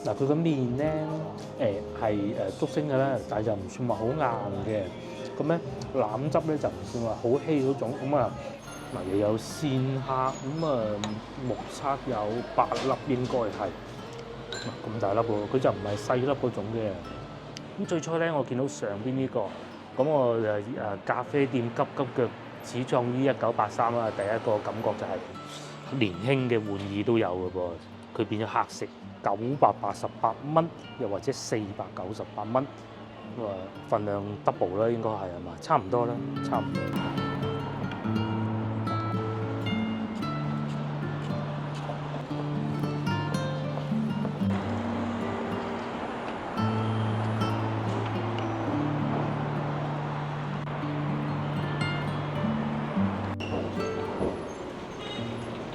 嗱，佢個面咧係竹升嘅啦，但係就唔算話好硬嘅。咁咧腩汁咧就唔算話好稀嗰種。咁啊嗱，又有鮮蝦，咁啊目測有8粒應該係咁大粒喎，佢就唔係細粒嗰種嘅。咁最初咧，我見到上邊呢個，咁我咖啡店急急腳始創於1983啦，第一個感覺就係年輕嘅玩意都有嘅噃，佢變咗黑色，988蚊，又或者498蚊，咁啊份量 double 啦，應該係嘛？差唔多啦，差唔多。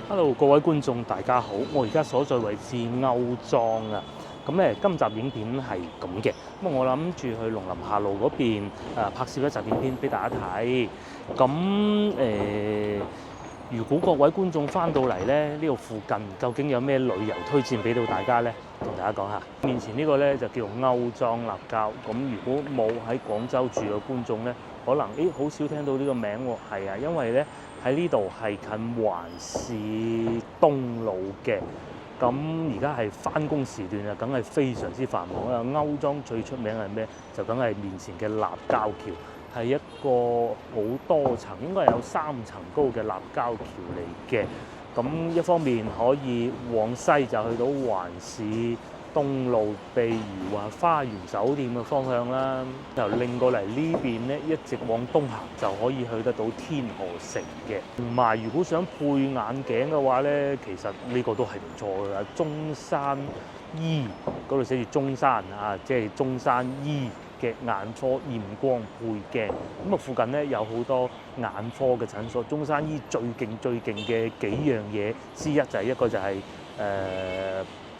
Hello， 各位觀眾大家好，我而家所在位置歐莊啊。咁咧，今集影片係咁嘅。咁我諗住去農林下路嗰邊拍攝一集影片俾大家睇。咁如果各位觀眾翻到嚟咧，呢度附近究竟有咩旅遊推薦俾到大家咧？同大家講下。面前呢個咧就叫歐莊立交。咁如果冇喺廣州住嘅觀眾咧，可能好少聽到呢個名喎。係啊，因為咧喺呢度係近環市東路嘅。咁而家係翻工時段啊，梗係非常之繁忙啦。歐莊最出名係咩？就梗係面前嘅立交橋，係一個好多層，應該係有3層高嘅立交橋嚟嘅。咁一方面可以往西就去到環市東路，譬如話花園酒店嘅方向啦。又另過嚟呢邊咧，一直往東行就可以去得到天河城嘅。同埋如果想配眼鏡嘅話咧，其實呢個都係唔錯㗎。中山醫嗰度寫住中山啊，即係中山醫嘅眼科驗光配鏡。咁啊，附近咧有好多眼科嘅診所。中山醫最勁嘅幾樣嘢之一就係一個就係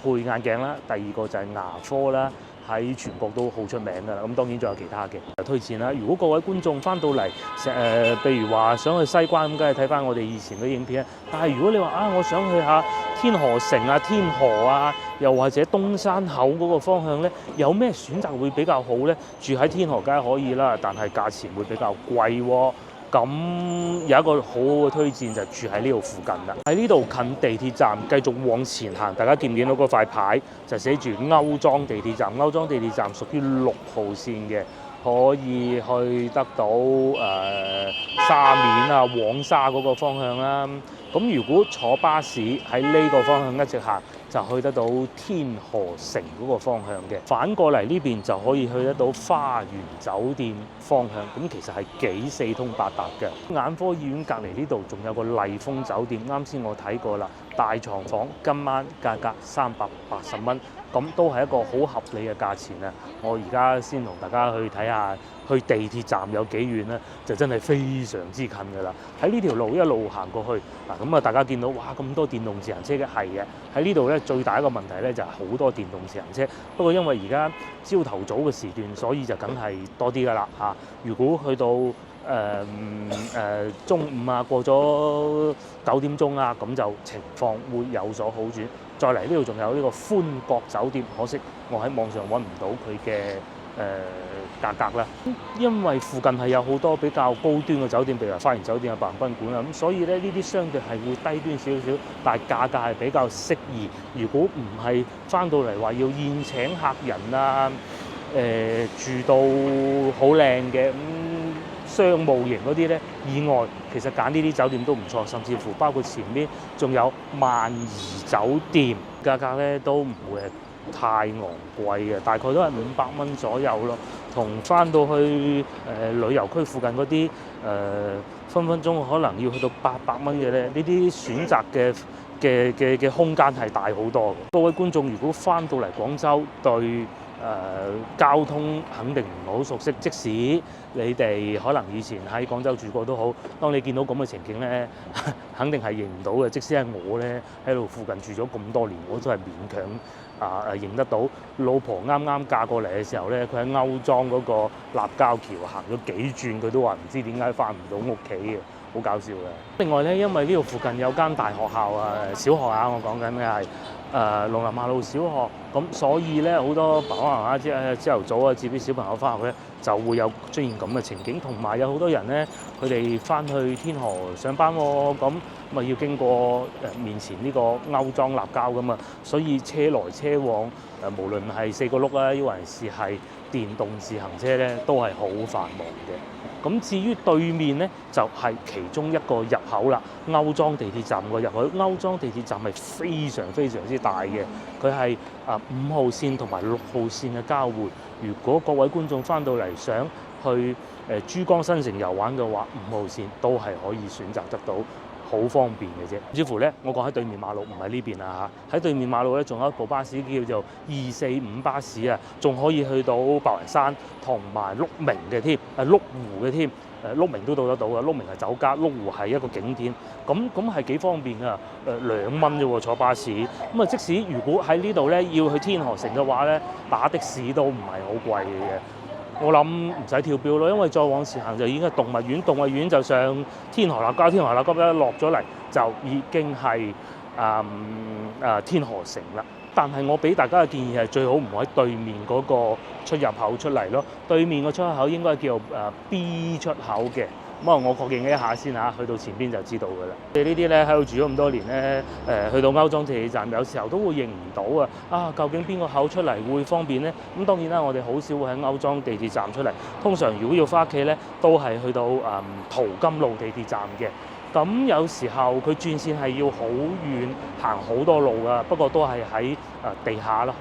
配眼鏡啦，第二個就係牙科啦，喺全國都好出名㗎啦。咁當然仲有其他嘅推薦啦。如果各位觀眾翻到嚟，譬如話想去西關咁，梗係睇翻我哋以前嘅影片。但係如果你話我想去下天河城啊、天河啊，又或者東山口嗰個方向咧，有咩選擇會比較好咧？住喺天河梗係可以啦，但係價錢會比較貴喎。咁有一個好好嘅推薦就住喺呢度附近啦，喺呢度近地鐵站，繼續往前行，大家見唔見到嗰塊牌就寫住歐莊地鐵站？歐莊地鐵站屬於6號線嘅，可以去得到沙面啊、黃沙嗰個方向啦。咁如果坐巴士喺呢個方向一直行，就去得到天河城嗰個方向嘅。反過嚟呢邊就可以去得到花園酒店方向。咁其實係幾四通八達嘅。眼科醫院隔離呢度仲有個麗峰酒店，啱先我睇過啦，大床房今晚價格380蚊，咁都係一個好合理嘅價錢啊！我而家先同大家去睇下，去地鐵站有幾遠咧，就真係非常之近㗎啦。喺呢條路一路行過去，嗱咁啊，大家見到哇咁多電動自行車嘅，係嘅。喺呢度咧最大一個問題咧就係好多電動自行車，不過因為而家朝頭早嘅時段，所以就梗係多啲㗎啦嚇。如果去到中午啊，過咗9點鐘啊，咁就情況會有所好轉。再嚟呢度仲有呢個歡國酒店，可惜我喺網上揾唔到佢嘅價格啦。因為附近係有好多比較高端嘅酒店，譬如話花園酒店啊、白雲賓館啊，咁所以咧呢啲相對係會低端少少，但係價格係比較適宜。如果唔係翻到嚟話要宴請客人啊，住到好靚嘅商務型嗰啲咧，以外其實揀呢啲酒店都唔錯，甚至乎包括前面仲有萬怡酒店，價格咧都唔會係太昂貴嘅，大概都係500蚊左右咯。同翻到去旅遊區附近嗰啲分分鐘可能要去到800蚊嘅咧，呢啲選擇嘅空間係大好多嘅。各位觀眾如果翻到嚟廣州對交通肯定唔係好熟悉，即使你哋可能以前喺廣州住過都好，當你見到咁嘅情景咧，肯定係認唔到嘅。即使係我咧喺度附近住咗咁多年，我都係勉強認得到。老婆啱啱嫁過嚟嘅時候咧，佢喺歐莊嗰個立交橋行咗幾轉，佢都話唔知點解翻唔到屋企嘅。好搞笑嘅。另外咧，因為呢度附近有間大學校啊，小學啊，我講緊嘅係農林下路小學，咁所以咧好多爸爸媽媽朝頭早啊接啲小朋友翻學咧，就會有出現咁嘅情景，同埋有好多人咧，佢哋翻去天河上班喎，咁咪要經過面前呢個歐莊立交咁啊，所以車來車往無論係4個轆啊，抑或係電動自行車咧，都係好繁忙嘅。咁至於對面咧，就係其中一個入口啦，歐莊地鐵站個入口。歐莊地鐵站係非常非常之大嘅，佢係5號線同埋6號線嘅交匯。如果各位觀眾翻到嚟想去珠江新城遊玩嘅話，5號線都係可以選擇得到，好方便嘅啫。甚至乎咧，我講喺對面馬路，唔係呢邊啊嚇。喺對面馬路咧，仲有一部巴士叫做245巴士啊，仲可以去到白雲山同埋鹿鳴嘅添，鹿湖嘅添。鹿鳴都到得到嘅，鹿鳴係酒家，鹿湖係一個景點。咁係幾方便㗎，2蚊啫喎坐巴士。咁啊，即使如果喺呢度咧要去天河城嘅話咧，打的士都唔係好貴嘅。我諗唔使跳表咯，因為再往前行就已經係動物園，動物園就上天河立交，天河立交一落咗嚟就已經係天河城啦。但係我俾大家嘅建議係最好唔好喺對面嗰個出入口出嚟咯，對面個出入口應該叫 B 出口嘅。咁啊，我確認一下先嚇，去到前邊就知道㗎啦。你呢啲咧喺度住咗咁多年咧，去到歐莊地鐵站有時候都會認唔到啊！究竟邊個口出嚟會方便咧？咁當然啦，我哋好少會喺歐莊地鐵站出嚟。通常如果要翻屋企咧，都係去到淘金路地鐵站嘅。咁有時候佢轉線係要好遠，行好多路㗎，不過都係喺地下咯。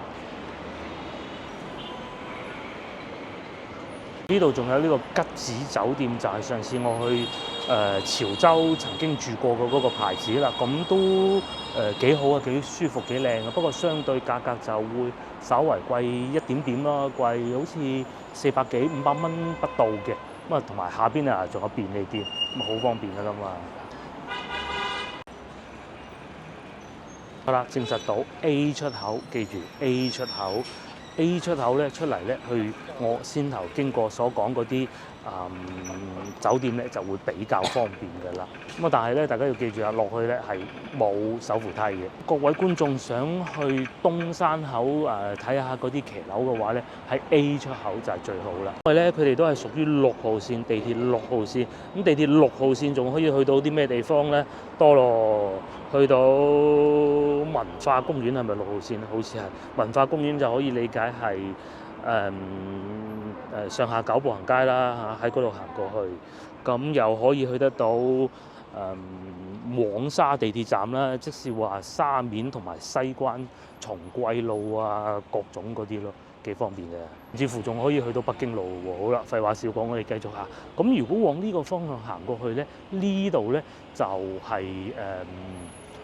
呢度仲有呢個吉子酒店，就係上次我去潮州曾經住過嘅嗰個牌子啦。咁都幾好啊，幾舒服幾靚啊。不過相對價格就會稍為貴一點點咯，貴好似400幾500蚊不到嘅。咁啊，同埋下邊啊仲有便利店，咁好方便㗎啦嘛。好啦，證實到 A 出口，記住 A 出口。A 出口咧出嚟咧，去我先頭經過所講嗰啲酒店咧，就會比較方便嘅啦。咁啊，但係咧，大家要記住啊，落去咧係冇手扶梯嘅。各位觀眾想去東山口睇下嗰啲騎樓嘅話咧，喺 A 出口就係最好啦。因為咧，佢哋都係屬於6號線，地鐵6號線。咁地鐵6號線仲可以去到啲咩地方咧？多咯，去到文化公園係咪6號線？好似係文化公園就可以理解係上下九步行街啦嚇，喺嗰度行過去，咁又可以去得到黃沙地鐵站啦，即是話沙面同埋西關松貴路啊，各種嗰啲咯，幾方便嘅。甚至乎仲可以去到北京路喎。好啦，廢話少講，我哋繼續行。咁如果往呢個方向行過去咧，呢度咧就係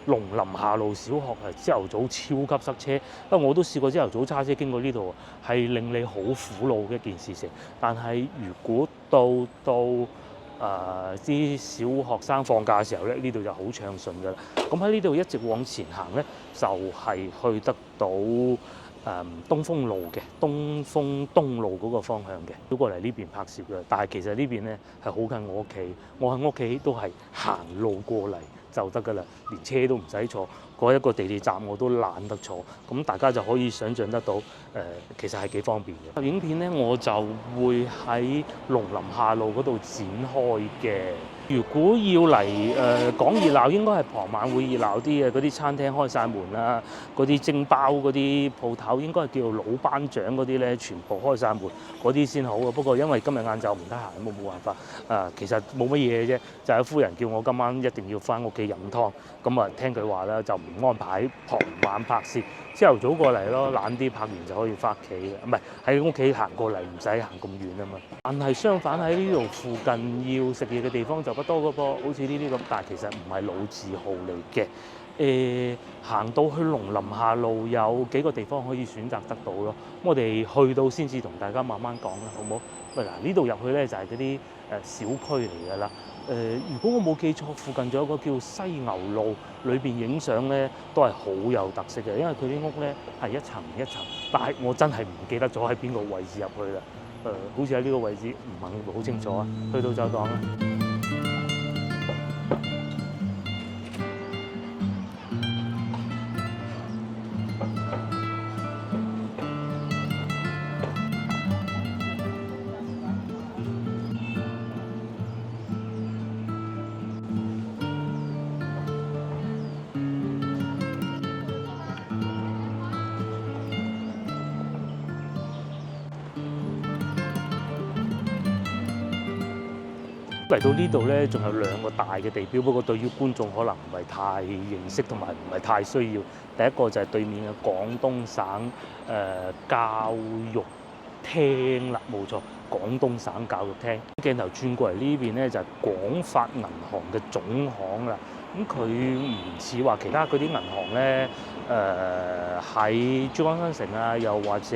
農林下路小學，係朝頭早超級塞車。不過我都試過朝頭早揸車經過呢度，係令你好苦惱嘅一件事情。但係如果到啲小學生放假嘅時候咧，呢度就好暢順㗎啦。咁喺呢度一直往前行咧，就係去得到東風路嘅東風東路嗰個方向嘅，都過嚟呢邊拍攝嘅。但係其實呢邊咧係好近我屋企，我喺屋企都係行路過嚟就得㗎啦，連車都唔使坐，嗰一個地鐵站我都懶得坐。咁大家就可以想像得到，其實係幾方便嘅。影片咧我就會喺農林下路嗰度展開嘅。如果要嚟講熱鬧，應該係傍晚會熱鬧啲嘅，嗰啲餐廳開晒門啦，嗰啲蒸包嗰啲鋪頭應該係叫做老班長嗰啲咧，全部開晒門，嗰啲先好啊。不過因為今日晏晝唔得閒，冇辦法。其實冇乜嘢啫，就係夫人叫我今晚一定要翻屋企飲湯，咁啊聽佢話啦，就唔安排傍晚拍攝，朝頭早過嚟咯，懶啲拍完就可以翻屋企嘅，唔係喺屋企行過嚟，唔使行咁遠啊嘛。但係相反喺呢度附近要食嘢嘅地方就不多個噃，好似呢啲咁，但係其實唔係老字號嚟嘅。行到去農林下路有幾個地方可以選擇得到咯。我哋去到先至同大家慢慢講啦，好唔好？嗱，呢度入去咧就係嗰啲小區嚟㗎啦。如果我冇記錯，附近仲有個叫犀牛路，裏邊影相咧都係好有特色嘅，因為佢啲屋咧係一層一層，但係我真係唔記得咗喺邊個位置入去啦。好似喺呢個位置，唔係好清楚啊。去到就講啦。嚟到呢度咧，仲有兩個大嘅地標，不過對於觀眾可能唔係太認識同埋唔係太需要。第一個就係對面嘅廣東省教育廳啦，冇錯，廣東省教育廳。鏡頭轉過嚟呢邊咧，就係廣發銀行嘅總行啦。咁佢唔似話其他嗰啲銀行咧，喺珠江新城啊，又或者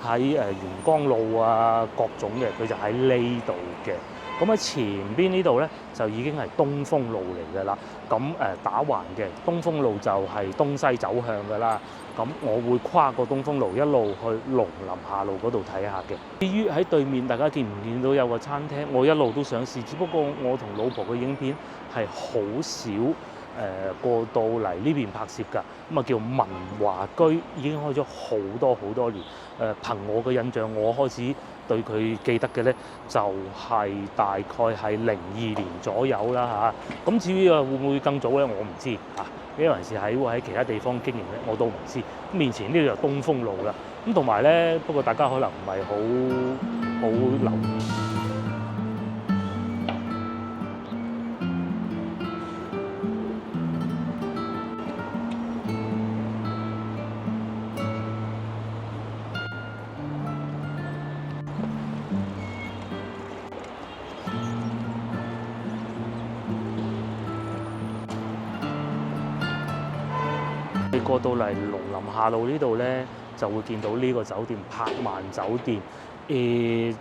喺元江路啊各種嘅，佢就喺呢度嘅。咁喺前邊呢度咧，就已經係東風路嚟㗎啦。咁打橫嘅東風路就係東西走向㗎啦。咁我會跨過東風路一路去農林下路嗰度睇下嘅。至於喺對面，大家見唔見到有個餐廳？我一路都想試，只不過我同老婆嘅影片係好少過到嚟呢邊拍攝㗎。咁啊叫文華居，已經開咗好多年。憑我嘅印象，我開始對佢記得嘅咧，就係大概係02年左右啦嚇。咁至於會唔會更早咧，我唔知嚇。因為是喺其他地方經營咧，我都唔知。面前呢度就東風路啦。咁同埋咧，不過大家可能唔係好留意。你過到嚟農林下路呢度咧，就會見到呢個酒店柏萬酒店，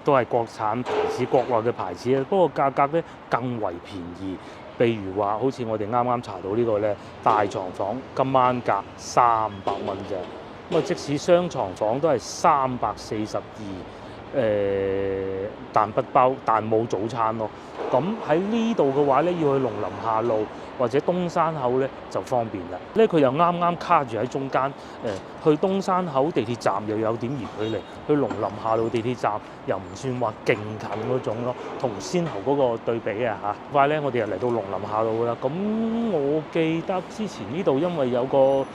都係國產牌子、國內嘅牌子啊。不過價格咧更為便宜，譬如話好似我哋啱啱查到呢個咧大床房，今晚價300蚊啫。咁啊，即使雙床房都係342，但不包，但冇早餐咯。咁喺呢度嘅話咧，要去農林下路或者東山口咧就方便啦。咧佢又啱啱卡住喺中間，去東山口地鐵站又有點兒距離，去農林下路地鐵站又唔算話勁近嗰種咯。同先後嗰個對比啊嚇，快咧我哋又嚟到農林下路啦。咁我記得之前呢度因為有個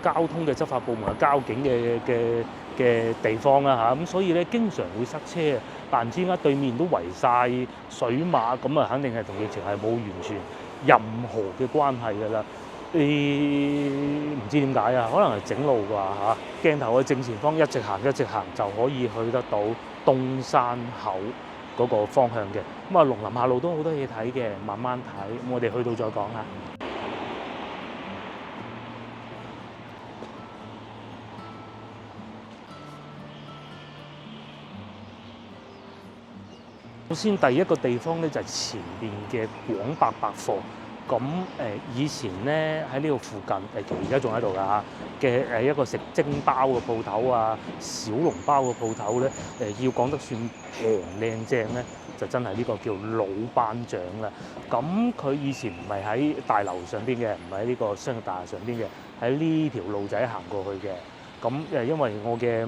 交通嘅執法部門嘅交警嘅地方啦嚇，咁所以咧經常會塞車啊。但唔知點解對面都圍晒水馬，咁啊肯定係同疫情係冇完全任何嘅關係㗎啦。唔知點解啊？可能係整路啩嚇。鏡頭嘅正前方一直行就可以去得到東山口嗰個方向嘅。咁啊，農林下路都好多嘢睇嘅，慢慢睇。咁我哋去到再講下。首先第一個地方咧就係前邊嘅廣百百貨。咁以前咧喺呢度附近而家仲喺度㗎嘅一個食蒸包嘅鋪頭啊，小籠包嘅鋪頭咧，要講得算平靚正咧，就真係呢個叫老班長啦。咁佢以前唔係喺大樓上邊嘅，唔係喺呢個商業大廈上邊嘅，喺呢條路仔行過去嘅。咁因為我嘅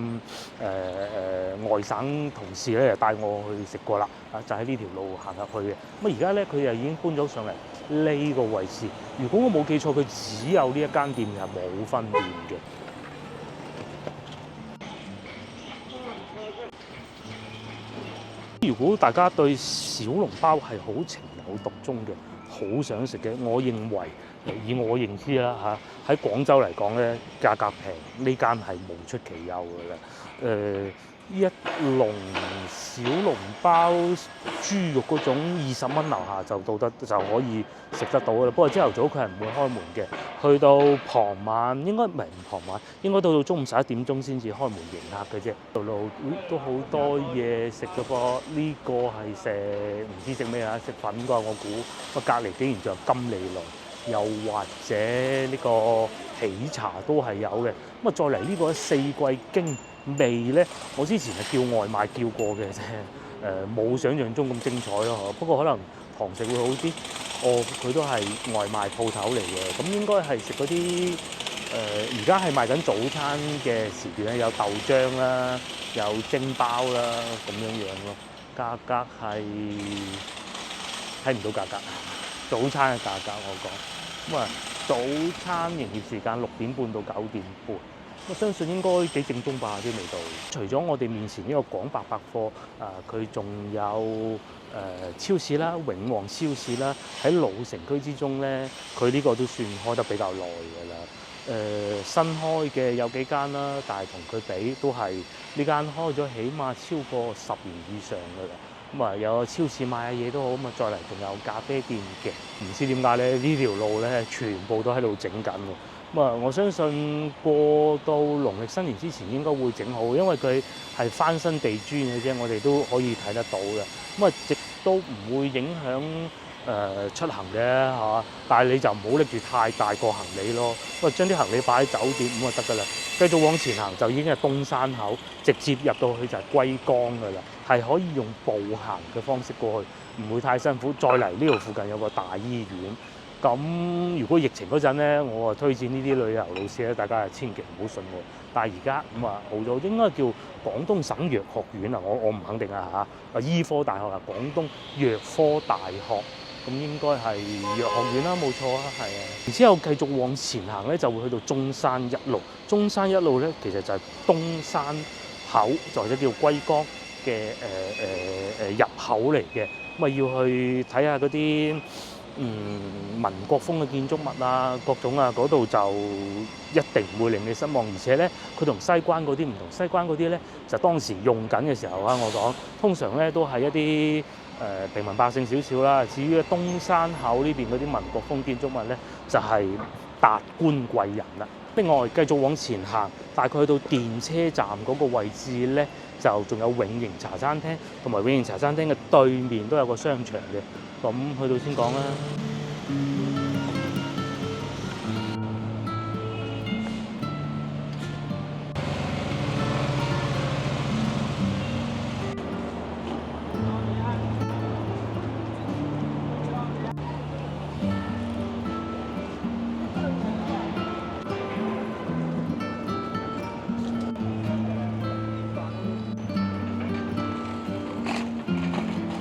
外省同事咧，就帶我去食過啦，就喺呢條路行入去嘅。咁而家咧，佢又已經搬咗上嚟呢個位置。如果我冇記錯，佢只有呢一間店，係冇分店嘅。如果大家對小籠包係好情有獨鍾嘅，好想食嘅，我認為以我認知啦嚇，喺廣州嚟講咧，價格平呢間係無出其右㗎啦。一籠小籠包豬肉嗰種20蚊樓下就可以食得到㗎啦。不過朝頭早佢係唔會開門嘅，去到傍晚應該唔係傍晚，應該到中午11點鐘先至開門迎客嘅啫。條路都好多嘢食㗎噃，呢個係食唔知食咩啊？食粉㗎我估。隔離竟然仲有金利來，又或者呢個喜茶都係有嘅。咁啊再嚟呢個四季經味咧，我之前係叫外賣叫過嘅啫，冇想象中咁精彩咯。不過可能堂食會好啲。佢都係外賣鋪頭嚟嘅，咁應該係食嗰啲而家係賣緊早餐嘅時段咧，有豆漿啦，有蒸包啦，咁樣咯。價格係睇唔到價格，早餐嘅價格我講。咁啊，早餐營業時間6點半到9點半。我相信應該幾正宗吧啲味道。除咗我哋面前呢個廣百百貨，佢仲有超市啦，永旺超市啦，喺老城區之中咧，佢呢個都算開得比較耐㗎啦。新開嘅有幾間啦，但係同佢比都係呢間開咗起碼超過10年以上㗎啦。咁啊有超市買下嘢都好，咁啊再嚟仲有咖啡店嘅，唔知點解咧呢條路咧全部都喺度整緊喎。咁啊我相信過到農曆新年之前應該會整好，因為佢係翻新地磚嘅啫，我哋都可以睇得到嘅。咁啊亦都唔會影響出行嘅嚇，但係你就唔好拎住太大個行李咯，咁啊將啲行李擺喺酒店咁就得㗎啦。繼續往前行就已經係東山口，直接入到去就係龜崗㗎啦，係可以用步行嘅方式過去，唔會太辛苦。再嚟呢度附近有個大醫院，咁如果疫情嗰陣咧，我啊推薦呢啲旅遊路線咧，大家千祈唔好信我。但係而家咁啊好咗，應該叫廣東省藥學院啊，我唔肯定啊嚇，醫科大學啊，廣東藥科大學。咁應該係藥學院啦，冇錯啊，係啊。然之後繼續往前行咧，就會去到中山一路。中山一路咧，其實就係東山口，或者叫龜崗嘅入口嚟嘅。咁啊要去睇下嗰啲民國風嘅建築物啊，各種啊，嗰度就一定唔會令你失望。而且咧，佢同西關嗰啲唔同，西關嗰啲咧就當時用緊嘅時候啊，我講通常咧都係一啲平民百姓少少啦。至於東山口呢邊嗰啲民國風建築物咧，就係達官貴人啦。另外繼續往前行，大概去到電車站嗰個位置咧，就仲有永盈茶餐廳，同埋永盈茶餐廳嘅對面都有個商場嘅。咁去到先講啦。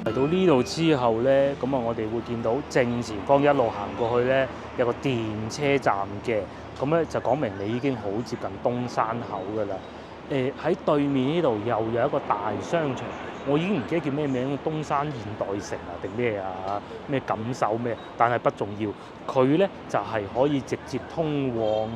嚟到呢度之後咧，咁啊我哋會見到正前方一路行過去咧，有個電車站嘅，咁咧就講明你已經好接近東山口㗎啦。喺對面呢度又有一個大商場，我已經唔記得叫咩名，東山現代城啊定咩啊，咩錦繡咩，但係不重要。佢咧就係可以直接通往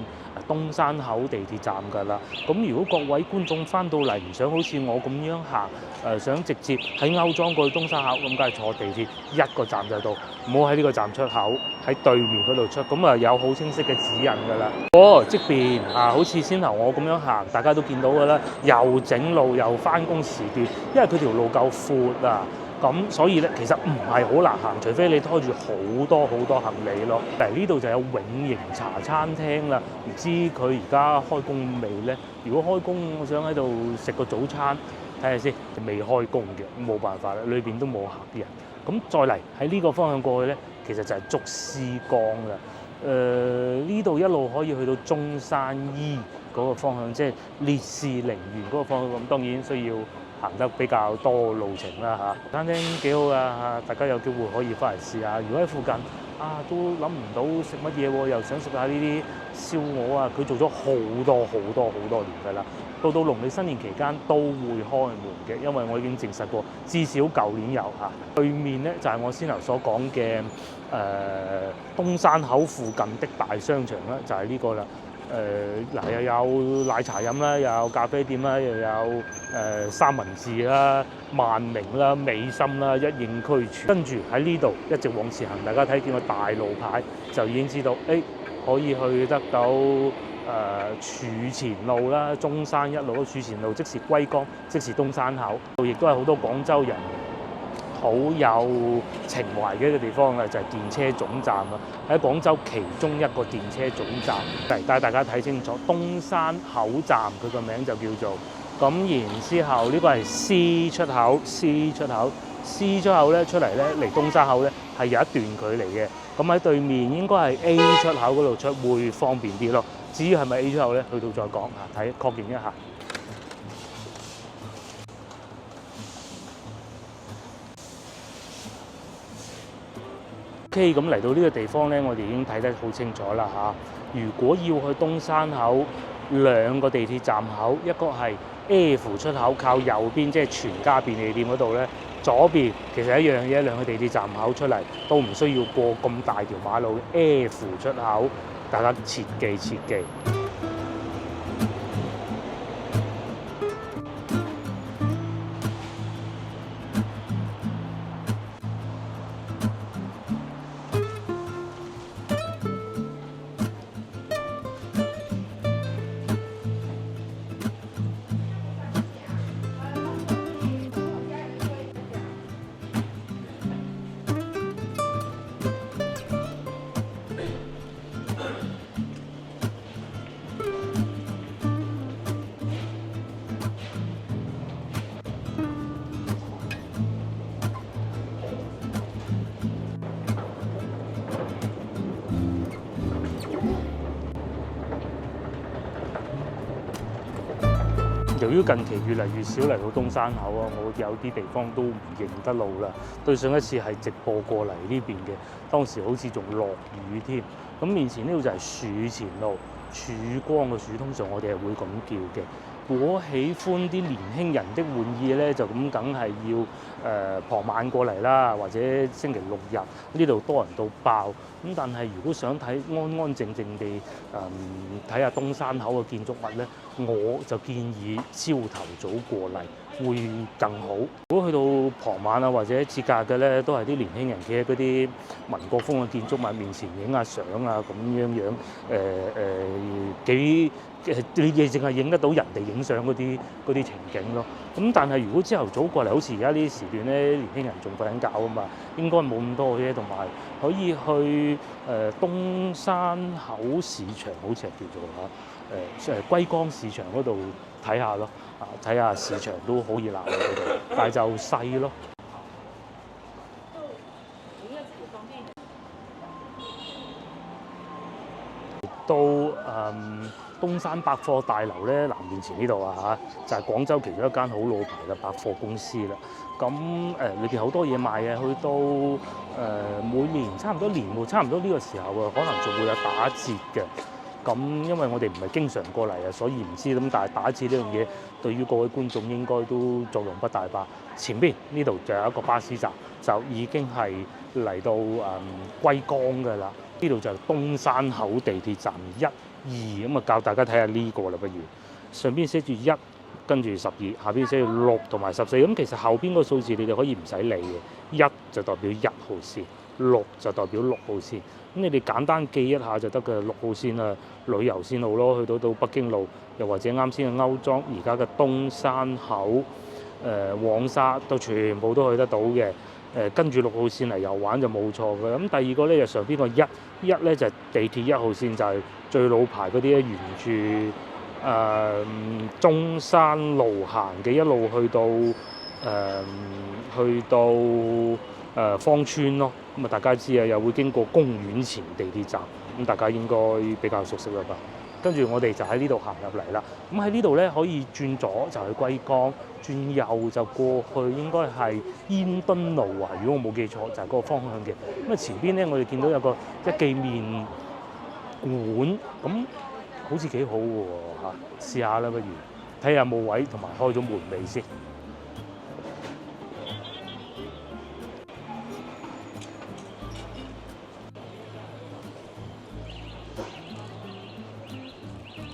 東山口地鐵站㗎啦。咁如果各位觀眾翻到嚟唔想好似我咁樣行，想直接喺歐莊過去東山口，咁梗係坐地鐵一個站就到，唔好喺呢個站出口，喺對面嗰度出，咁啊有好清晰嘅指引㗎啦。即便好似先頭我咁樣行，大家都見到㗎啦，又整路又翻工時段，因為佢條路夠闊啊。咁所以咧，其實唔係好難行，除非你拖住好多行李咯。嚟呢度就有永盈茶餐廳啦，唔知佢而家開工未咧？如果開工，我想喺度食個早餐，睇下先。未開工嘅，冇辦法啦，裏邊都冇客人。咁再嚟喺呢個方向過去咧，其實就係竹絲崗啦。呢度一路可以去到中山醫嗰個方向，即係烈士陵園嗰個方向。咁當然需要行得比較多路程啦嚇。餐廳幾好噶嚇，大家有機會可以翻嚟試下。如果喺附近都諗唔到食乜嘢喎，又想食下呢啲燒鵝啊，佢做咗好多年㗎啦。到農曆新年期間都會開門嘅，因為我已經證實過，至少舊年有嚇。對面咧就係我先頭所講嘅東山口附近的大商場啦，就係呢個啦。又有奶茶飲啦，又有咖啡店啦，又有三文治啦、萬寧啦、美心啦，一應俱全。跟住喺呢度一直往前行，大家睇見個大路牌就已經知道，可以去得到署前路啦、中山一路、署前路，即是龜崗，即是東山口。亦都係好多廣州人好有情懷嘅一個地方啦，就係電車總站啦，喺廣州其中一個電車總站。嚟帶大家睇清楚，東山口站佢個名就叫做咁。然之後呢個係 C 出口咧出嚟咧嚟東山口咧係有一段距離嘅。咁喺對面應該係 A 出口嗰度出會方便啲咯。至於係咪 A 出口咧，去到再講嚇，睇確認一下。OK， 咁嚟到呢個地方咧，我哋已經睇得好清楚啦嚇。如果要去東山口兩個地鐵站口，一個係 F 出口，靠右邊即係全家便利店嗰度咧。左邊其實一樣嘢，兩個地鐵站口出嚟都唔需要過咁大條馬路 F 出口，大家切記切記。由於近期越嚟越少嚟到東山口啊，我有啲地方都唔認得路啦。對上一次係直播過嚟呢邊嘅，當時好似仲落雨添。咁面前呢度就係署前路，曙光嘅曙，通常我哋係會咁叫嘅。如果喜歡啲年輕人的玩意咧，就咁梗係要傍晚過嚟啦，或者星期六日呢度多人到爆。咁但係如果想睇安安靜靜地睇下東山口嘅建築物咧，我就建議朝頭早過嚟會更好。如果去到傍晚啊或者節假嘅咧，都係啲年輕人企喺嗰啲民國風嘅建築物面前影下相啊咁樣幾你淨係影得到人哋影相嗰啲情景咯。咁但係如果朝頭早過嚟，好似而家呢啲時段咧，年輕人仲瞓緊覺啊嘛，應該冇咁多嘅啫。同埋可以去東山口市場，好似係叫做龜崗市場嗰度睇下咯。睇下市場都好熱鬧嘅嗰度，但係就細咯。到東山百貨大樓咧，南面前呢度啊就係廣州其中一間好老牌嘅百貨公司啦。咁裏邊好多嘢賣嘅，去到每年差唔多年末差唔多呢個時候啊，可能仲會有打折嘅。咁因為我哋唔係經常過嚟啊，所以唔知。咁但係打折呢樣嘢對於各位觀眾應該都作用不大吧。前邊呢度就有一個巴士站，就已經係嚟到龜崗㗎啦。呢度就係東山口地鐵站1、2，咁啊教大家睇下呢個啦，不如上邊寫住1，跟住12，下邊寫住6同埋14。咁其實後邊個數字你哋可以唔使理嘅，1就代表1號線，6就代表6號線。咁你哋簡單記一下就得嘅，6號線啊，旅遊線路咯，去到北京路，又或者啱先嘅歐莊，而家嘅東山口、黃沙都全部都去得到嘅。跟住6號線嚟遊玩就冇錯嘅。咁第二個咧就上邊個1咧就係地鐵1號線，就係最老牌嗰啲咧，沿住中山路行嘅，一路去到芳村咯。咁啊大家知啊，又會經過公園前地鐵站，咁大家應該比較熟悉啦吧。跟住我哋就喺呢度行入嚟啦。咁喺呢度咧可以轉左就去龜崗，轉右就過去應該係煙墩路啊。如果我冇記錯，就係嗰個方向嘅。咁啊前邊咧我哋見到有個一記麵館，咁好似幾好嘅喎，試下啦，不如睇下有冇位同埋開咗門未先。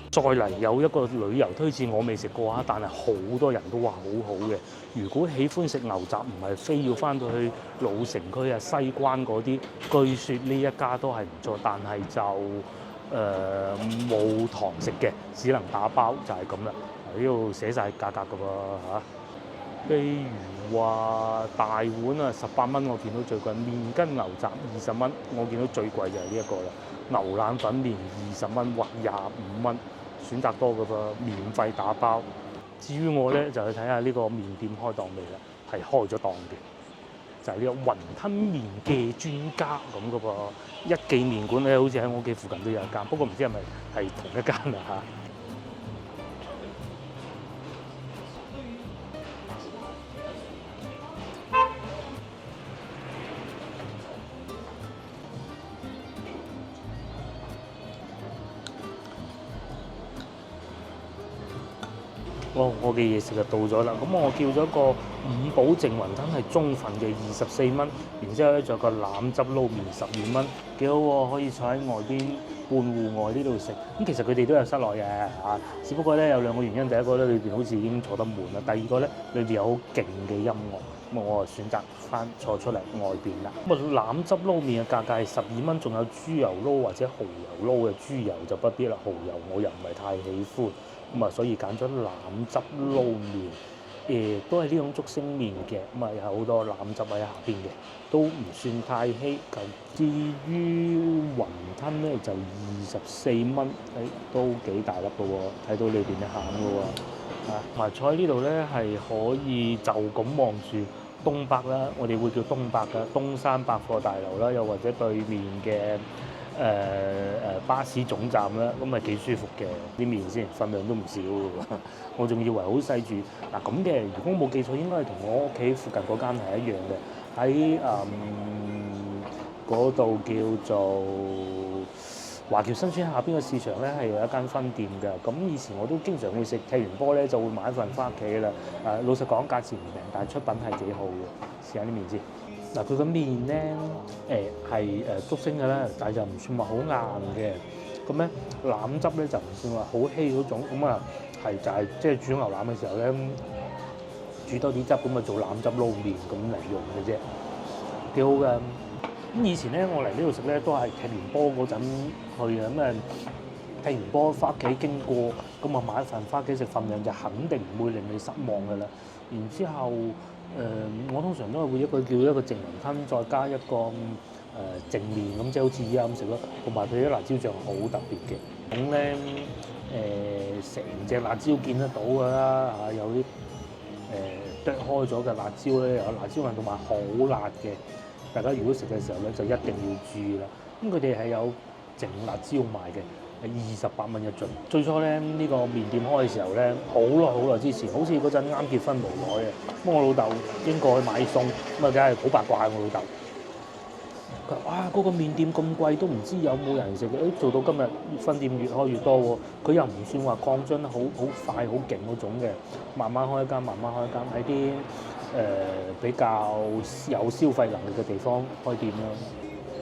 再嚟有一個旅遊推薦，我未食過啊，但係好多人都話好好嘅。如果喜歡食牛雜，唔係非要翻到去老城區啊、西關嗰啲，據說呢一家都係唔錯，但係就冇堂食嘅，只能打包，就係咁啦。呢度寫晒價格㗎喎嚇。譬如話大碗啊18蚊，我見到最貴；麵筋牛雜20蚊，我見到最貴就係呢一個啦。牛腩粉麵20蚊，或25蚊。選擇多嘅噃，免費打包。至於我咧，就去睇下呢個麵店開檔未啦，係開咗檔嘅，就係呢個雲吞麵嘅專家咁嘅噃。一記麵館咧，好似喺我屋企附近都有一間，不過唔知係咪係同一間啦嚇。我嘅嘢食就到咗啦。咁我叫咗個五寶淨雲吞係中份嘅24蚊，然之後咧仲有個腩汁撈麵12蚊，幾好喎！可以坐喺外邊半戶外呢度食。咁其實佢哋都有室內嘅嚇，只不過咧有兩個原因，第一個咧裏邊好似已經坐得悶啦，第二個咧裏邊有好勁嘅音樂，咁我就選擇翻坐出嚟外邊啦。咁啊腩汁撈麵嘅價格係12蚊，仲有豬油撈或者蠔油撈嘅，豬油就不必啦，蠔油我又唔係太喜歡。咁啊，所以揀咗腩汁撈麵，都係呢種竹升麵嘅，咁啊有好多腩汁喺下邊嘅，都唔算太稀。至於雲吞咧就24蚊，都幾大粒嘅喎，睇到裏邊嘅餡嘅喎，同埋坐喺呢度咧係可以就咁望住東北啦，我哋會叫東北嘅東山百貨大樓啦，又或者對面嘅巴士總站啦，咁咪幾舒服嘅啲麵先，份量都唔少嘅喎。我仲以為好細住嗱咁嘅，如果冇記錯，應該係同我屋企附近嗰間係一樣嘅，喺嗰度叫做華僑新村下邊嘅市場咧，係有一間分店嘅。咁以前我都經常會食，踢完波咧就會買一份翻屋企啦。老實講價錢唔平，但係出品係幾好嘅。試下啲麵先。嗱，佢個麵咧係竹升嘅啦，但係就唔算話好硬嘅。咁咧腩汁咧就唔算話好稀嗰種，咁啊係就係即係煮牛腩嘅時候咧，煮多啲汁咁啊做腩汁撈麵咁嚟用嘅啫，幾好㗎。咁以前咧我嚟呢度食咧都係踢完波嗰陣去嘅，咁啊踢完波翻屋企經過，咁啊買一份翻屋企食，份量就肯定唔會令你失望㗎啦。然之後我通常都係會叫一個淨雲吞，再加一個淨麵咁，即係好似依家咁食咯。同埋佢啲辣椒醬好特別嘅，咁咧成隻辣椒見得到㗎啦嚇，有啲剁開咗嘅辣椒咧，有辣椒味同埋好辣嘅。大家如果食嘅時候咧，就一定要注意啦。咁佢哋係有淨辣椒賣嘅，係28蚊一樽。最初咧呢個麵店開嘅時候咧，好耐之前，好似嗰陣啱結婚無耐嘅。咁我老豆經過去買餸，咁啊梗係好八卦我老豆。佢話：哇，嗰個麵店咁貴，都唔知有冇人食嘅。做到今日分店越開越多喎。佢又唔算話擴張得好快好勁嗰種嘅，慢慢開一間，喺啲比較有消費能力嘅地方開店啦。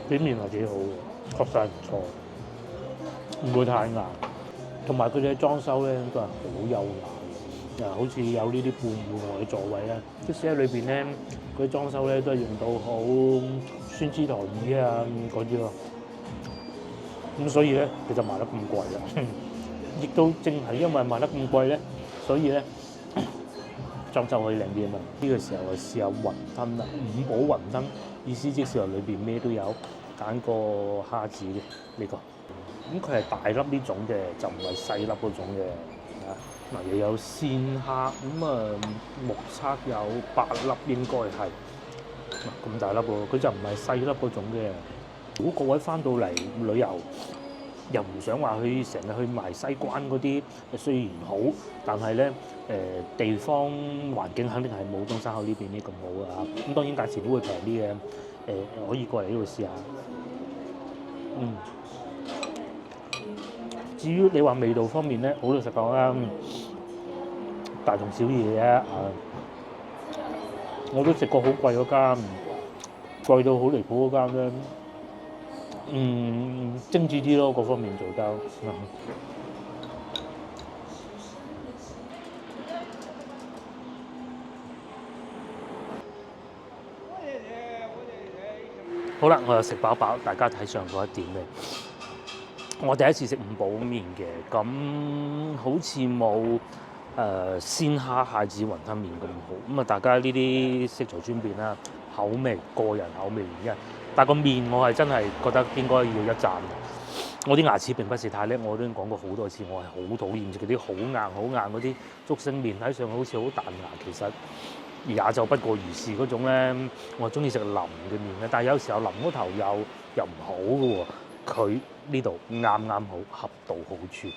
啲麵係幾好嘅，確實係唔錯，唔會太硬。同埋佢哋嘅裝修咧都係好優雅，好似有呢啲半戶外嘅座位咧，即使喺裏邊咧，佢啲裝修咧都係用到好酸枝台椅啊嗰啲咯。咁所以咧佢就賣得咁貴啦。亦都正係因為賣得咁貴咧，所以咧裝修可以靚啲啊嘛。呢個時候就試下雲吞啦，五寶雲吞，意思即係話裏邊咩都有，揀個蝦子嘅呢個。咁佢係大粒呢種嘅，就唔係細粒嗰種嘅。嗱，又有鮮蝦，咁目測有8粒應該係，咁大粒喎，佢就唔係細粒嗰種嘅。如果各位翻到嚟旅遊，又唔想話去成日去埋西關嗰啲，雖然好，但係咧地方環境肯定係冇東山口呢邊啲咁好啊。咁當然價錢都會平啲嘅，可以過嚟呢度試下。至於你話味道方面咧，好老實講啦，大同小異嘅我都食過好貴嗰間，貴到好離譜嗰間咧。精緻啲咯，各方面做得。好啦，我又食飽飽，大家睇上嗰一點咧。我第一次食五寶麵嘅，咁好似冇鮮蝦蟹子雲吞麵咁好。咁啊，大家呢啲適才專變啦，口味個人口味原因。但個麵我係真係覺得應該要一讚。我啲牙齒並不是太叻，我都已經講過好多次，我係好討厭食嗰啲好硬嗰啲竹升麵，睇上去好似好彈牙，其實也就不過如是嗰種咧。我中意食腍嘅麵嘅，但係有時候腍嗰頭又唔好嘅喎。佢呢度啱好，恰到好處，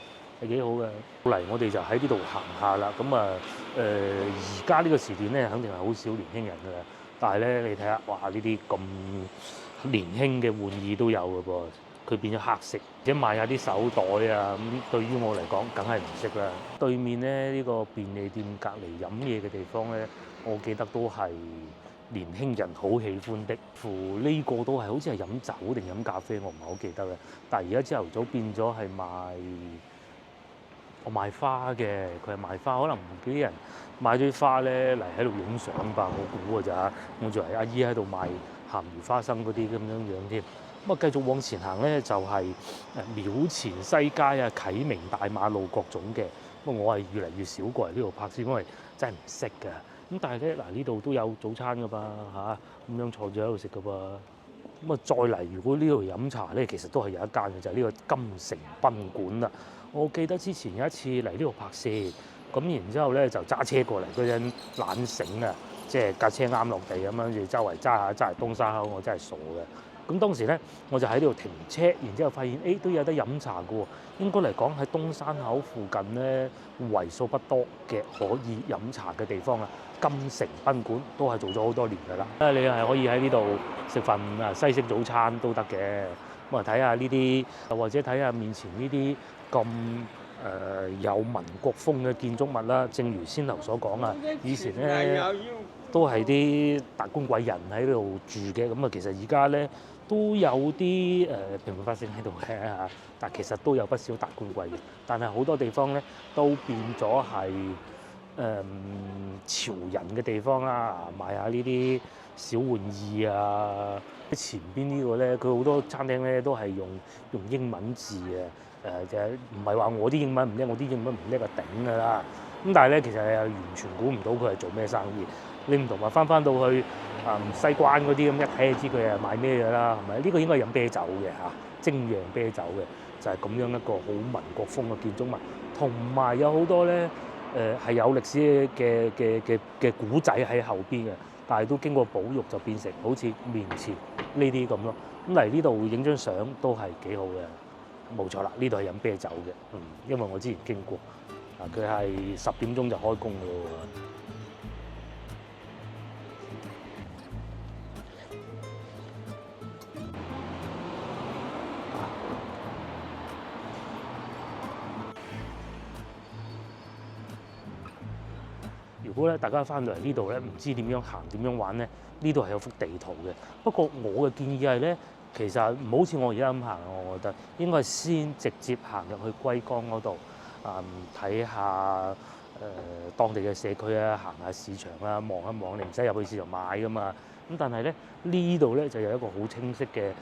係幾好嘅。後嚟我哋就喺呢度行下啦。咁而家呢個時段咧，肯定係好少年輕人㗎啦。但係咧，你睇下，哇！呢啲咁年輕嘅玩意都有嘅噃。佢變咗黑色，或者買下啲手袋啊咁。對於我嚟講，梗係唔識啦。對面咧呢個便利店隔離飲嘢嘅地方咧，我記得都係年輕人好喜歡的。乎呢個都係好似係飲酒定飲咖啡，我唔係好記得啦。但係而家朝頭早變咗係賣花嘅，佢係賣花，可能啲人買咗啲花咧嚟喺度影相吧，我估㗎咋。我仲係阿姨喺度賣鹹魚花生嗰啲咁樣樣添。咁啊，繼續往前行咧，就係廟前西街啊、啟明大馬路各種嘅。咁我係越嚟越少過嚟呢度拍攝，因為真係唔識㗎。咁但係咧嗱，呢度都有早餐㗎噃嚇，咁樣坐住喺度食㗎噃。咁啊，再嚟如果呢度飲茶咧，其實都係有一間嘅，就係呢個金城賓館啦。我記得之前有一次嚟呢度拍攝，咁然之後咧就揸車過嚟嗰陣懶醒啊，即係架車啱落地咁樣，跟住周圍揸嚟東沙口，我真係傻嘅。咁當時咧我就喺呢度停車，然之後發現都有得飲茶嘅喎。應該嚟講喺東山口附近咧，為數不多嘅可以飲茶嘅地方啦。金城賓館都係做咗好多年㗎啦。你係可以喺呢度食份西式早餐都得嘅。咁啊睇下呢啲，或者睇下面前呢啲咁有民國風嘅建築物啦。正如先頭所講啊，以前咧都係啲達官貴人喺度住嘅。咁啊，其實而家咧都有啲平民百姓喺度嘅嚇，但其實都有不少達官貴人。但係好多地方咧都變咗係潮人嘅地方啦，買下呢啲小玩意啊。前邊呢個咧，佢好多餐廳咧都係用英文字嘅，就係唔係話我啲英文唔叻，我啲英文唔叻就頂㗎啦。咁但係咧，其實你又完全估唔到佢係做咩生意。你唔同話翻到去西關嗰啲咁，一睇就知佢係賣咩㗎啦，係咪？呢個應該係飲啤酒嘅嚇，精釀啤酒嘅，就係咁樣一個好民國風嘅建築物，同埋有好多咧係有歷史嘅古仔喺後邊嘅。但係都經過保育就變成好似面前呢啲咁咯。咁嚟呢度影張相都係幾好嘅，冇錯啦。呢度係飲啤酒嘅，因為我之前經過，佢係10點鐘就開工咯。如果咧大家翻到嚟呢度咧，唔知點樣行點樣玩咧，呢度係有幅地圖嘅。不過我嘅建議係咧，其實唔好似我而家咁行，我覺得應該係先直接行入去龜崗嗰度，睇下當地嘅社區啊，行下市場啊，望一望。你唔使入去市場買噶嘛。咁但係咧呢度咧就有一個好清晰嘅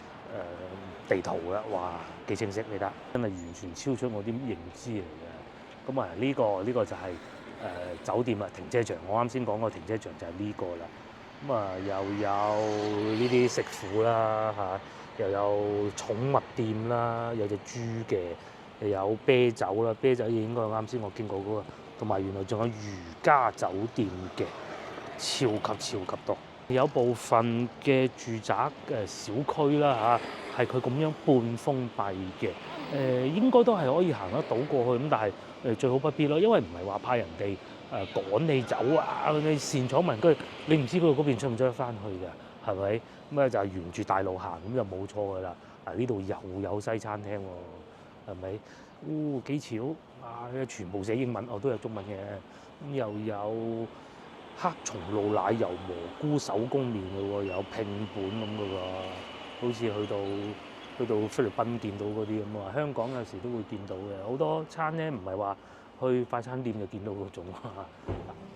地圖啦，哇幾清晰你睇，真係完全超出我啲認知嚟嘅。咁啊呢個就係酒店啊，停車場，我啱先講個停車場就係呢個啦。咁啊，又有呢啲食府啦嚇，又有寵物店啦，有隻豬嘅，又有啤酒啦，啤酒應該啱先我經過嗰個，同埋原來仲有瑜伽酒店嘅，超級多。有部分嘅住宅小區啦嚇，係佢咁樣半封閉嘅，應該都係可以行得到過去咁，但係最好不必咯，因為唔係話派人哋趕你走啊，你擅闖民居，你唔知佢嗰邊出唔出得翻去㗎，係咪？咁啊就係沿住大路行咁就冇錯㗎啦。呢度又有西餐廳喎，係咪？幾巧啊！全部寫英文，都有中文嘅。咁又有黑松露奶油蘑菇手工麵嘅喎，有拼盤咁嘅喎，好似去到菲律賓見到嗰啲咁啊。香港有時都會見到嘅，好多餐咧唔係話去快餐店就見到嗰種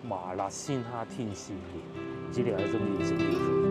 麻辣鮮蝦天線麵，唔知你係中意食呢款？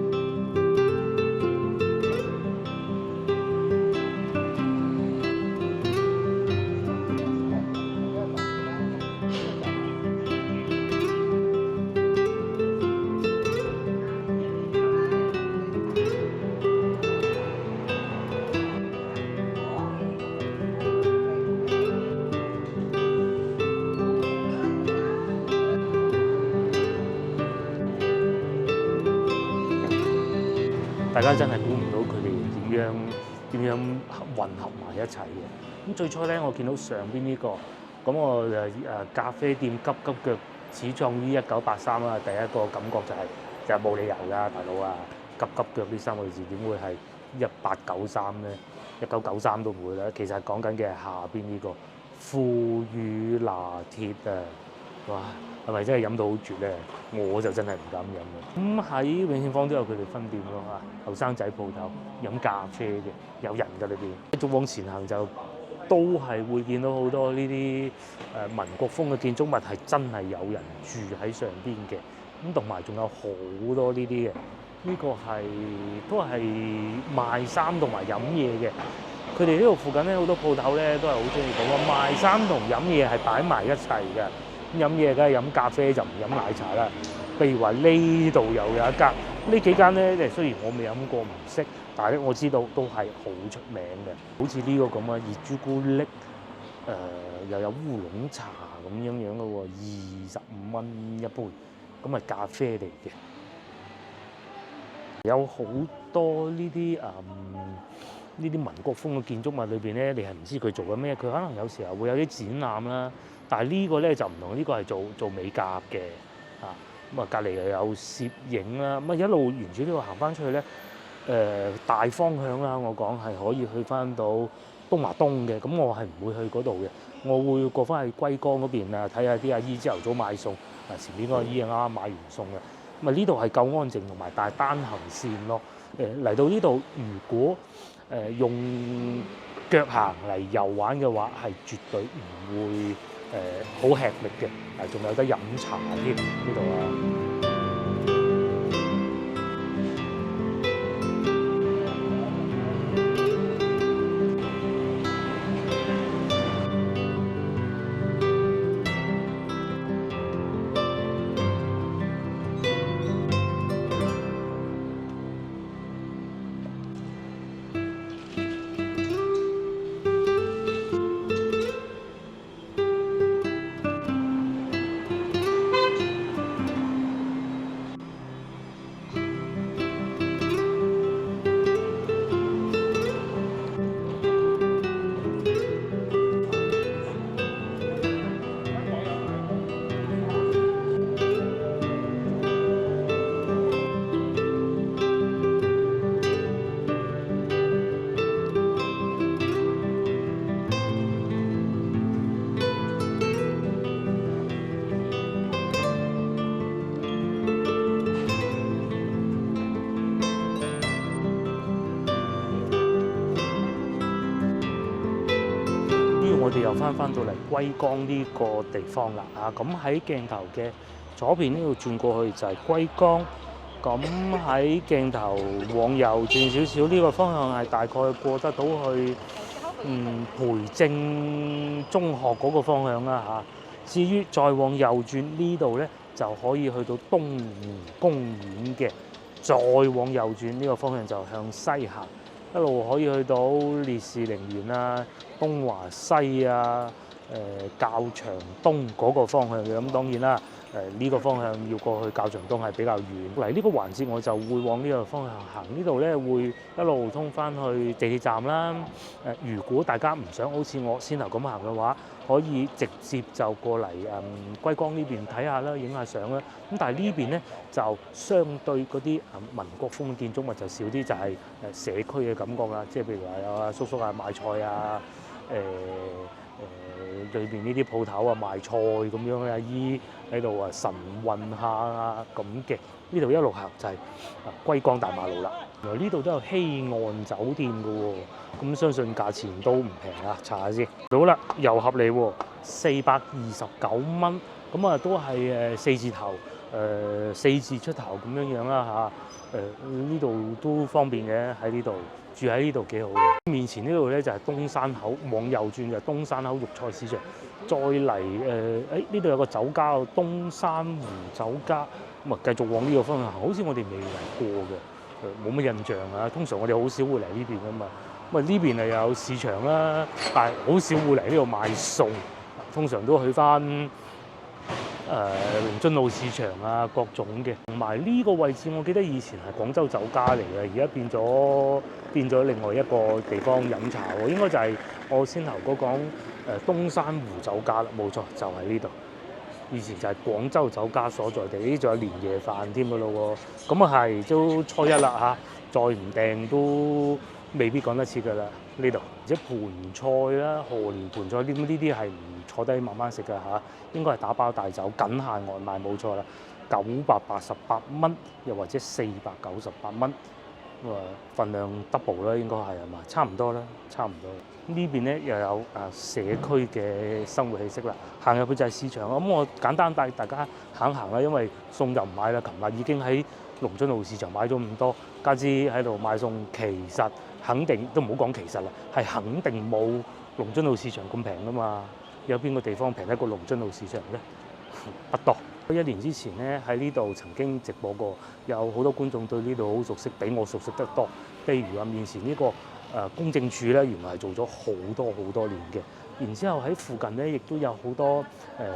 大家真係估唔到佢哋點樣混合埋一齊嘅。咁最初咧，我見到上邊呢個，咁我咖啡店急急腳始創於1983啦。第一個感覺就係冇理由㗎，大佬啊！急急腳呢3個字點會係1893咧？ 1993都唔會啦。其實講緊嘅係下邊呢個富裕拿鐵啊，哇！係咪真係飲到好絕咧？我就真係唔敢飲嘅。咁喺永慶坊都有佢哋分店咯嚇，後生仔鋪頭飲咖啡嘅，有人㗎裏邊。繼續往前行就都係會見到好多呢啲民國風嘅建築物係真係有人住喺上邊嘅。咁同埋仲有好多呢啲嘅，呢個都係賣衫同埋飲嘢嘅。佢哋呢度附近咧好多鋪頭咧都係好中意講話賣衫同飲嘢係擺埋一齊嘅。飲嘢梗係飲咖啡就唔飲奶茶啦。譬如話呢度又有一間，呢幾間咧雖然我未飲過唔識，但係咧我知道都係好出名嘅。好似呢個咁啊，熱朱古力，又有烏龍茶咁樣樣嘅喎，25蚊一杯，咁係咖啡嚟嘅。有好多呢啲民國風嘅建築物裏邊咧，你係唔知佢做緊咩，佢可能有時候會有啲展覽啦。但係呢個咧就唔同，呢個係做美甲嘅啊。咁啊，隔離又有攝影啦。咁啊，一路沿住呢個行翻出去咧，大方向啦，我講係可以去翻到東華東嘅。咁我係唔會去嗰度嘅，我會過翻去龜崗嗰邊啊，睇下啲阿姨朝頭早買餸。啊，前面嗰個阿姨啱啱買完餸嘅。咁啊，呢度係夠安靜同埋大單行線咯。嚟到呢度，如果用腳行嚟遊玩嘅話，係絕對唔會好吃力嘅，仲有得飲茶添呢度啊！我哋又翻到嚟龜崗呢個地方啦啊！咁喺鏡頭嘅左邊呢度轉過去就係龜崗，咁喺鏡頭往右轉少少呢個方向係大概過得到去培正中學嗰個方向啦嚇。至於再往右轉呢度咧，就可以去到東湖公園嘅。再往右轉呢個方向就向西行。一路可以去到烈士陵園啊、東華西啊、教場東嗰個方向嘅。咁當然啦，呢個方向要過去教場東係比較遠。嚟呢個環節我就會往呢個方向行，呢度咧會一路通翻去地鐵站啦。如果大家唔想好似我先頭咁行嘅話，可以直接就過嚟龜崗呢邊睇下啦，影下相啦。咁但係呢邊咧就相對嗰啲民國風建築物就少啲，就係社區嘅感覺啦。即係譬如話有阿叔叔啊賣菜啊，裏邊呢啲鋪頭啊賣菜咁樣嘅阿姨喺度啊晨運下啊咁嘅。呢度一路行就係龜崗大馬路啦。原來呢度都有希岸酒店嘅喎，咁相信價錢都唔平啊！查下先。好啦，又合理喎，429蚊，咁啊都係4字頭，4字出頭咁樣樣啦嚇。呢度都方便嘅，喺呢度住喺呢度幾好嘅。面前呢度咧就係東山口，往右轉就係東山口肉菜市場。再嚟呢度有個酒家，東山湖酒家。咁啊繼續往呢個方向行，好似我哋未嚟過嘅，冇乜印象啊。通常我哋好少會嚟呢邊噶嘛。咁啊呢邊係有市場啦，但係好少會嚟呢度買餸。通常都去翻龍津路市場啊，各種嘅。同埋呢個位置，我記得以前係廣州酒家嚟嘅，而家變咗另外一個地方飲茶喎。應該就係我先頭嗰講東山湖酒家啦，冇錯，就喺呢度。以前就係廣州酒家所在地，呢仲有年夜飯添㗎咯喎。咁啊係，都初一啦嚇，再唔訂都未必趕得切㗎啦。呢度，而且盤菜啦、賀年盤菜呢啲係唔坐低慢慢食嘅嚇，應該係打包帶走，僅限外賣冇錯啦，988蚊，又或者498蚊。份量 double 啦，應該係嘛？差唔多啦，差唔多。呢邊咧又有社區嘅生活氣息啦。行入去就係市場，咁我簡單帶大家行行啦，因為餸就唔買啦。琴日已經喺龍津路市場買咗咁多，家姐喺度買餸，其實肯定都唔好講其實啦，係肯定冇龍津路市場咁平㗎嘛。有邊個地方平得過龍津路市場咧？不多。1年之前咧喺呢度曾經直播過，有好多觀眾對呢度好熟悉，比我熟悉得多。譬如話面前呢個公證處咧，原來係做咗好多年嘅。然之後喺附近咧，亦都有好多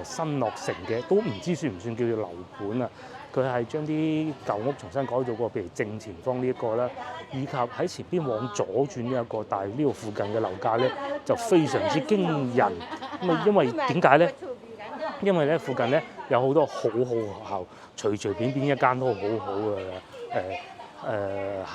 新落成嘅，都唔知算唔算叫做樓盤啊？佢係將啲舊屋重新改造過，譬如正前方呢一個啦，以及喺前邊往左轉呢一個，但係呢度附近嘅樓價咧就非常之驚人。咁啊，因為點解咧？因為咧附近咧有好多好學校，隨便一間都好好㗎啦。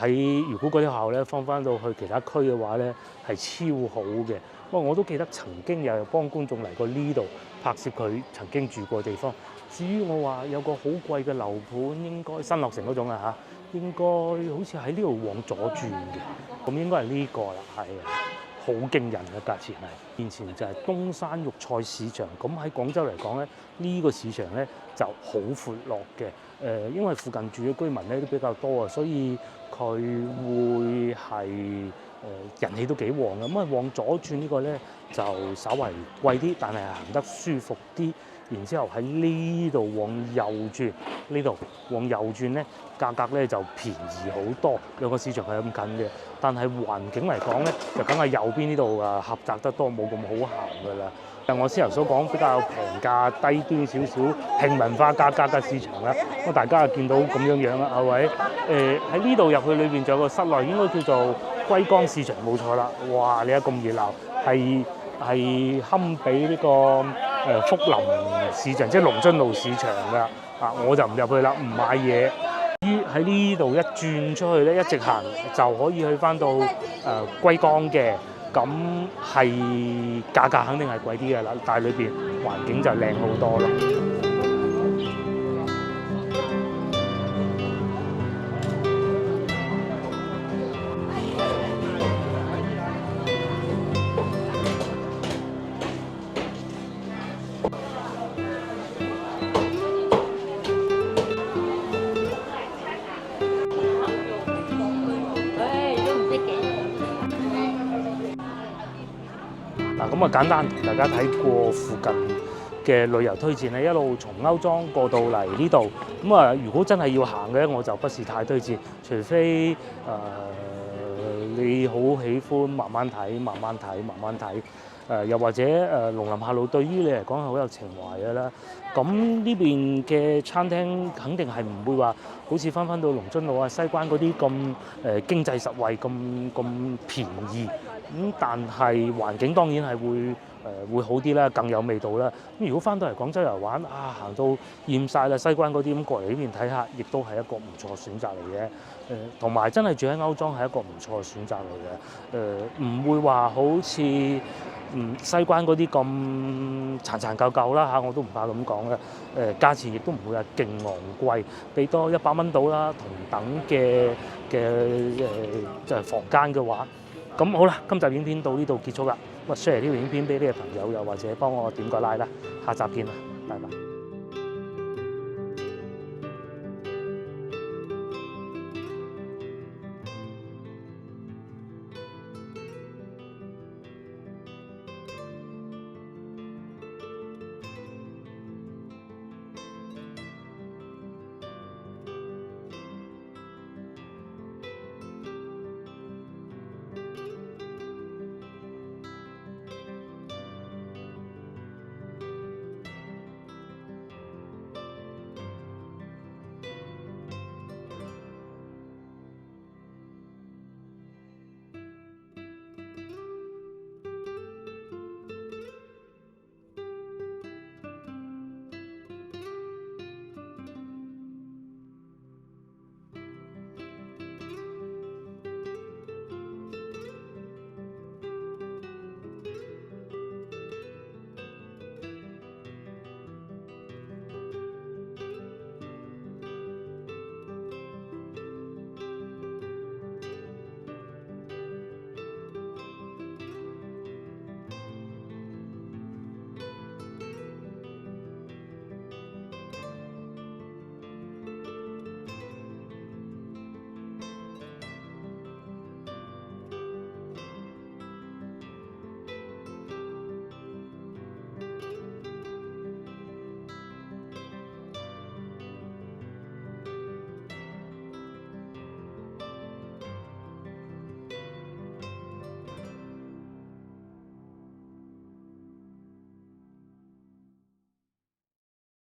喺如果嗰啲學校咧放翻到去其他區嘅話咧，係超好嘅。不過我都記得曾經又幫觀眾嚟過呢度拍攝佢曾經住過嘅地方。至於我話有個好貴嘅樓盤，應該新落成嗰種啊嚇，應該好似喺呢度往左轉嘅，咁應該係呢個啦，係好驚人嘅價錢係。面前就係東山肉菜市場，咁喺廣州嚟講咧，呢個市場咧就好闊落嘅。因為附近住嘅居民咧都比較多啊，所以佢會係人氣都幾旺嘅。咁啊往左轉呢個咧就稍為貴啲，但係行得舒服啲。然之後喺呢度往右轉，呢度往右轉咧，價格咧就便宜好多。兩個市場係咁近嘅，但係環境嚟講咧，就梗係右邊呢度狹窄得多，冇咁好行㗎啦。但我先頭所講比較平價、低端少少、平民化價格嘅市場啦，咁大家就見到咁樣啦，係咪？喺呢度入去裏邊仲有個室內，應該叫做龜崗市場，冇錯啦。哇！你睇咁熱鬧，係堪比呢個福林市場，即係龍津路市場㗎。我就唔入去啦，唔買嘢。喺呢度一轉出去咧，一直行就可以去翻到龜崗嘅。咁係價格肯定係貴啲嘅啦，但係裏邊環境就靚好多咯。咁啊簡單同大家睇過附近嘅旅遊推薦咧，一路從歐莊過到嚟呢度。咁啊，如果真係要行嘅，我就不是太推薦，除非你好喜歡慢慢睇。又或者農林下路對於你嚟講係好有情懷嘅啦。咁呢邊嘅餐廳肯定係唔會話好似翻到龍津路啊、西關嗰啲咁經濟實惠、咁便宜。但係環境當然係會好啲啦，更有味道啦。咁如果翻到嚟廣州遊玩行到厭晒啦，西關嗰啲咁過嚟呢邊睇下，亦都係一個唔錯選擇嚟嘅。同埋真係住喺歐莊係一個唔錯嘅選擇嚟嘅。唔會話好似西關嗰啲咁殘舊啦嚇，我都唔怕咁講嘅。價錢亦都唔會話勁昂貴，俾多100蚊到啦，同等嘅就係房間嘅話。咁好啦，今集影片到呢度結束啦。share 呢條影片俾你嘅朋友，又或者幫我點個 like啦。下集見啦，拜拜。